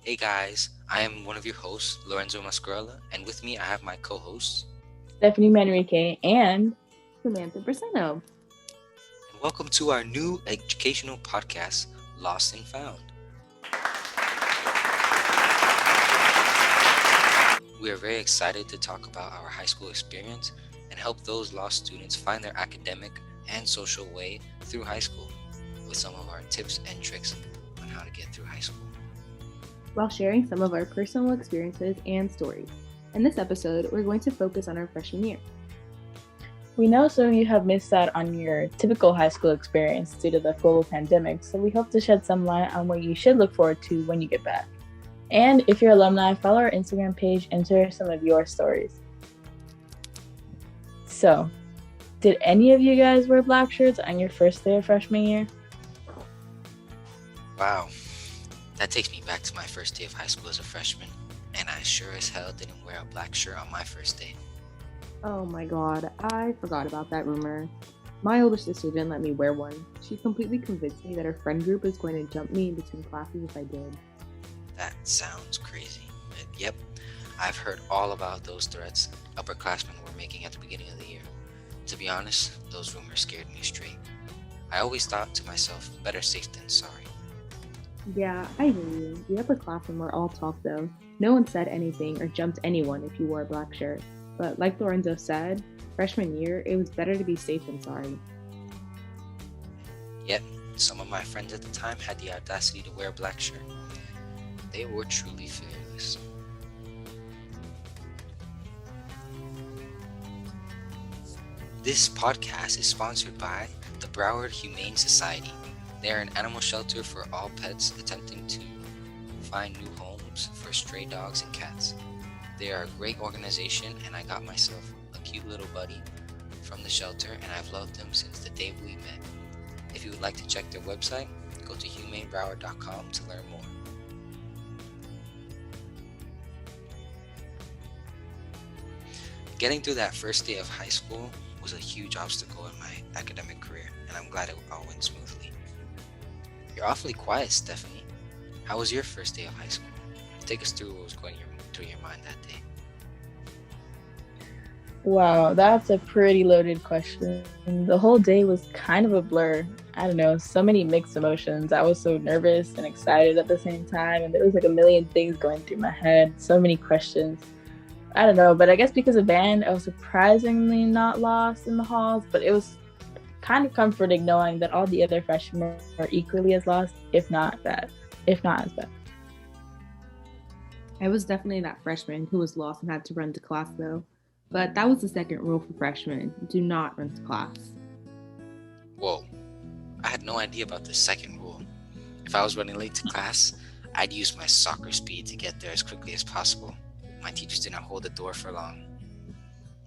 Hey guys, I am one of your hosts, Lorenzo Mascarella, and with me I have my co-hosts. Stephanie Manrique, and Samantha Braseno. And welcome to our new educational podcast, Lost and Found. We are very excited to talk about our high school experience and help those lost students find their academic and social way through high school with some of our tips and tricks on how to get through high school. While sharing some of our personal experiences and stories. In this episode, we're going to focus on our freshman year. We know some of you have missed out on your typical high school experience due to the global pandemic, so we hope to shed some light on what you should look forward to when you get back. And if you're alumni, follow our Instagram page and share some of your stories. So, did any of you guys wear black shirts on your first day of freshman year? Wow, that takes me back to my first day of high school as a freshman, and I sure as hell didn't wear a black shirt on my first day. Oh my god, I forgot about that rumor. My older sister didn't let me wear one. She completely convinced me that her friend group was going to jump me in between classes if I did. That sounds crazy. But yep, I've heard all about those threats upperclassmen were making at the beginning of the year. To be honest, those rumors scared me straight. I always thought to myself, better safe than sorry. Yeah, I hear you. The upperclassmen were all talk though. No one said anything or jumped anyone if you wore a black shirt. But like Lorenzo said, freshman year, it was better to be safe than sorry. Yet, some of my friends at the time had the audacity to wear a black shirt. They were truly fearless. This podcast is sponsored by the Broward Humane Society. They are an animal shelter for all pets attempting to find new homes for stray dogs and cats. They are a great organization, and I got myself a cute little buddy from the shelter, and I've loved them since the day we met. If you would like to check their website, go to humanebroward.com to learn more. Getting through that first day of high school was a huge obstacle in my academic career, and I'm glad it all went smoothly. You're awfully quiet, Stephanie. How was your first day of high school? Take us through what was going through your mind that day. Wow, that's a pretty loaded question. The whole day was kind of a blur. I don't know, so many mixed emotions. I was so nervous and excited at the same time, and there was like a million things going through my head, so many questions. I don't know, but I guess because of band, I was surprisingly not lost in the halls, but it was kind of comforting knowing that all the other freshmen were equally as lost, if not as bad. I was definitely that freshman who was lost and had to run to class though. But that was the second rule for freshmen: do not run to class. Whoa, I had no idea about the second rule. If I was running late to class, I'd use my soccer speed to get there as quickly as possible. My teachers didn't hold the door for long.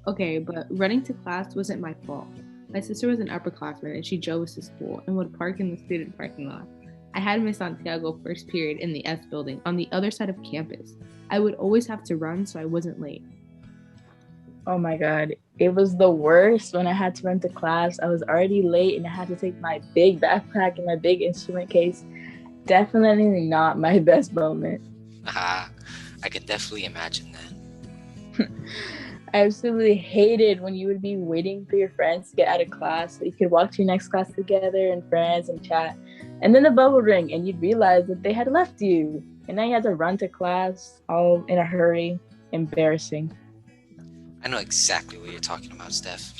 Okay, but running to class wasn't my fault. My sister was an upperclassman and she drove us to school and would park in the student parking lot. I had Miss Santiago first period in the S building on the other side of campus. I would always have to run so I wasn't late. Oh my god, it was the worst when I had to run to class. I was already late and I had to take my big backpack and my big instrument case. Definitely not my best moment. Haha, I can definitely imagine that. I absolutely hated when you would be waiting for your friends to get out of class so you could walk to your next class together and friends and chat. And then the bell would ring and you'd realize that they had left you. And now you had to run to class all in a hurry. Embarrassing. I know exactly what you're talking about, Steph.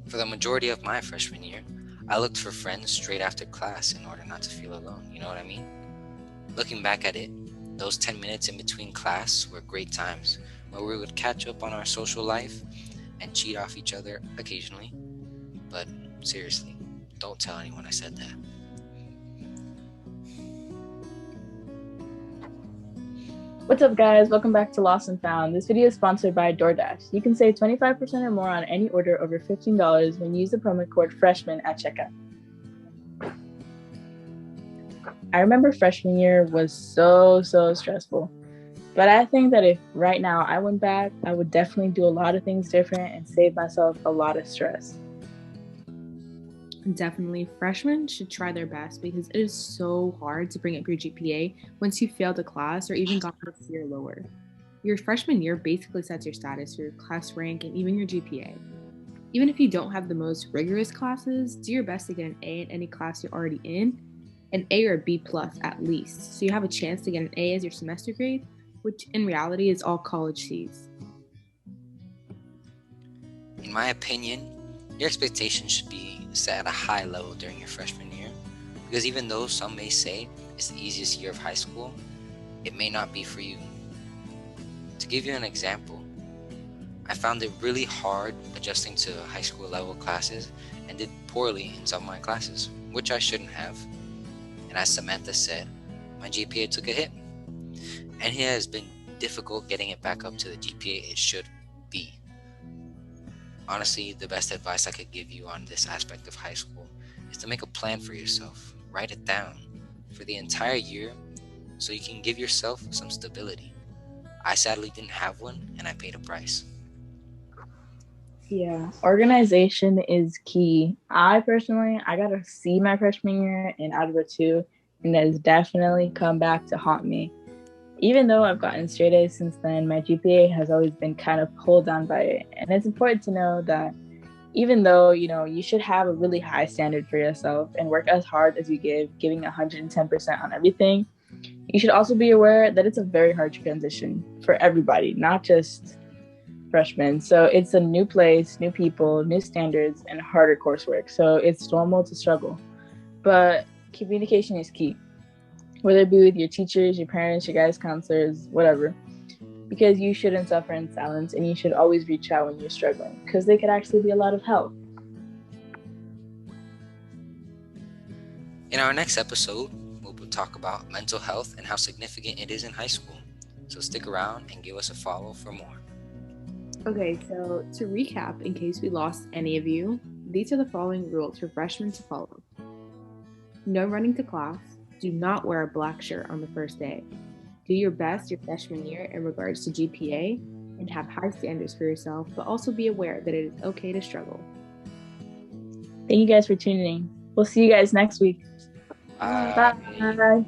For the majority of my freshman year, I looked for friends straight after class in order not to feel alone, you know what I mean? Looking back at it, those 10 minutes in between class were great times where we would catch up on our social life and cheat off each other occasionally. But seriously, don't tell anyone I said that. What's up, guys? Welcome back to Lost and Found. This video is sponsored by DoorDash. You can save 25% or more on any order over $15 when you use the promo code FRESHMAN at checkout. I remember freshman year was so stressful. But I think that if right now I went back, I would definitely do a lot of things different and save myself a lot of stress. Definitely, freshmen should try their best because it is so hard to bring up your GPA once you failed a class or even got a year lower. Your freshman year basically sets your status, your class rank, and even your GPA. Even if you don't have the most rigorous classes, do your best to get an A in any class you're already in, an A or a B plus at least, so you have a chance to get an A as your semester grade, which in reality is all college sees. In my opinion, your expectations should be set at a high level during your freshman year, because even though some may say it's the easiest year of high school, it may not be for you. To give you an example, I found it really hard adjusting to high school level classes and did poorly in some of my classes, which I shouldn't have. And as Samantha said, my GPA took a hit, and it has been difficult getting it back up to the GPA it should be. Honestly, the best advice I could give you on this aspect of high school is to make a plan for yourself. Write it down for the entire year so you can give yourself some stability. I sadly didn't have one, and I paid a price. Yeah, organization is key. I personally, I got a C my freshman year in algebra 2, and that has definitely come back to haunt me. Even though I've gotten straight A's since then, my GPA has always been kind of pulled down by it. And it's important to know that even though, you should have a really high standard for yourself and work as hard as you giving 110% on everything, you should also be aware that it's a very hard transition for everybody, not just freshmen. So it's a new place, new people, new standards, and harder coursework. So it's normal to struggle. But communication is key, whether it be with your teachers, your parents, your guidance counselors, whatever. Because you shouldn't suffer in silence, and you should always reach out when you're struggling, because they could actually be a lot of help. In our next episode, we'll talk about mental health and how significant it is in high school. So stick around and give us a follow for more. Okay, so to recap, in case we lost any of you, these are the following rules for freshmen to follow. No running to class. Do not wear a black shirt on the first day. Do your best your freshman year in regards to GPA and have high standards for yourself, but also be aware that it is okay to struggle. Thank you guys for tuning in. We'll see you guys next week. Bye. Bye.